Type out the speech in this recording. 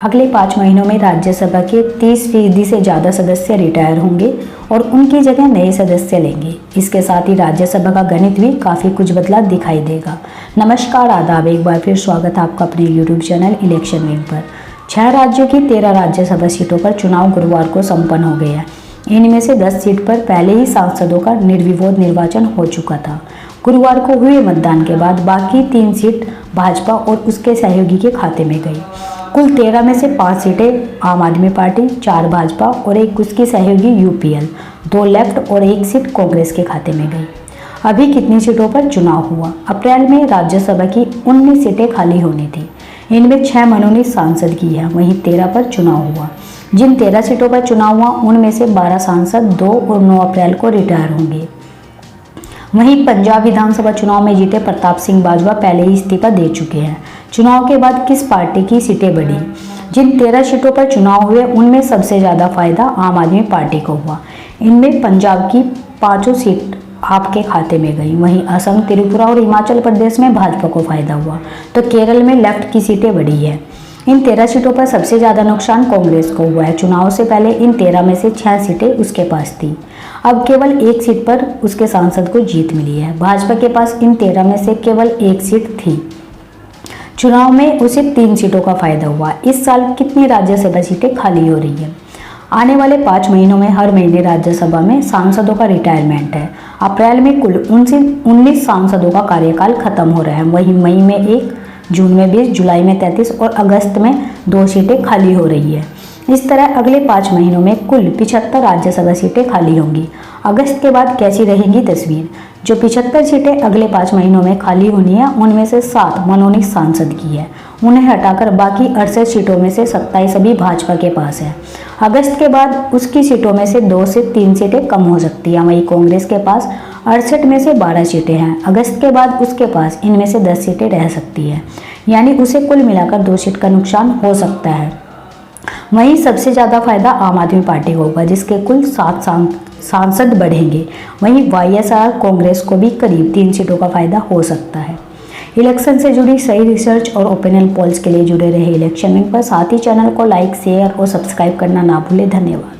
अगले 5 महीनों में राज्यसभा के 30% से ज़्यादा सदस्य रिटायर होंगे और उनकी जगह नए सदस्य लेंगे। इसके साथ ही राज्यसभा का गणित भी काफ़ी कुछ बदला दिखाई देगा। नमस्कार, आदाब, एक बार फिर स्वागत है आपका अपने यूट्यूब चैनल इलेक्शन विंग पर। 6 राज्यों की 13 राज्यसभा सीटों पर चुनाव गुरुवार को संपन्न हो गया। इनमें से 10 सीट पर पहले ही सांसदों का निर्विरोध निर्वाचन हो चुका था। गुरुवार को हुए मतदान के बाद बाकी 3 सीट भाजपा और उसके सहयोगी के खाते में गई। कुल 13 में से 5 सीटें आम आदमी पार्टी, 4 भाजपा और 1 उसकी सहयोगी यूपीएल, 2 लेफ्ट और 1 सीट कांग्रेस के खाते में गई। अभी कितनी सीटों पर चुनाव हुआ? अप्रैल में राज्यसभा की 19 सीटें खाली होनी थी। इनमें 6 मनोनीत सांसद की है, वहीं 13 पर चुनाव हुआ। जिन 13 सीटों पर चुनाव हुआ उनमें से 12 सांसद 2 और 9 अप्रैल को रिटायर होंगे। वहीं पंजाब विधानसभा चुनाव में जीते प्रताप सिंह बाजवा पहले ही इस्तीफा दे चुके हैं। चुनाव के बाद किस पार्टी की सीटें बढ़ी? जिन 13 सीटों पर चुनाव हुए उनमें सबसे ज़्यादा फायदा आम आदमी पार्टी को हुआ। इनमें पंजाब की 5 सीट आपके खाते में गई। वहीं असम, त्रिपुरा और हिमाचल प्रदेश में भाजपा को फायदा हुआ, तो केरल में लेफ्ट की सीटें बढ़ी है। इन 13 सीटों पर सबसे ज़्यादा नुकसान कांग्रेस को हुआ है। चुनाव से पहले इन 13 में से 6 सीटें उसके पास थी। अब केवल 1 सीट पर उसके सांसद को जीत मिली है। भाजपा के पास इन 13 में से केवल 1 सीट थी। चुनाव में उसे 3 सीटों का फायदा हुआ। इस साल कितनी राज्यसभा सीटें खाली हो रही है? आने वाले 5 महीनों में हर महीने राज्यसभा में सांसदों का रिटायरमेंट है। अप्रैल में कुल 19 सांसदों का कार्यकाल खत्म हो रहा है। वहीं मई में 1, जून में 20, जुलाई में 33 और अगस्त में 2 सीटें खाली हो रही है। इस तरह अगले 5 महीनों में कुल 75 राज्यसभा सीटें खाली होंगी। अगस्त के बाद कैसी रहेगी तस्वीर? जो 75 सीटें अगले 5 महीनों में खाली होनी है उनमें से 7 मनोनीत सांसद की है। उन्हें हटाकर बाकी 68 सीटों में से 27 अभी भाजपा के पास है। अगस्त के बाद उसकी सीटों में से 2 से 3 सीटें कम हो सकती हैं। वहीं कांग्रेस के पास 68 में से 12 सीटें हैं। अगस्त के बाद उसके पास इनमें से 10 सीटें रह सकती हैं, यानी उसे कुल मिलाकर 2 सीट का नुकसान हो सकता है। वहीं सबसे ज़्यादा फायदा आम आदमी पार्टी को होगा, जिसके कुल 7 सांसद बढ़ेंगे। वहीं वाईएसआर कांग्रेस को भी करीब 3 सीटों का फायदा हो सकता है। इलेक्शन से जुड़ी सही रिसर्च और ओपिनियन पोल्स के लिए जुड़े रहे इलेक्शन विंग पर। साथ ही चैनल को लाइक, शेयर और सब्सक्राइब करना ना भूलें। धन्यवाद।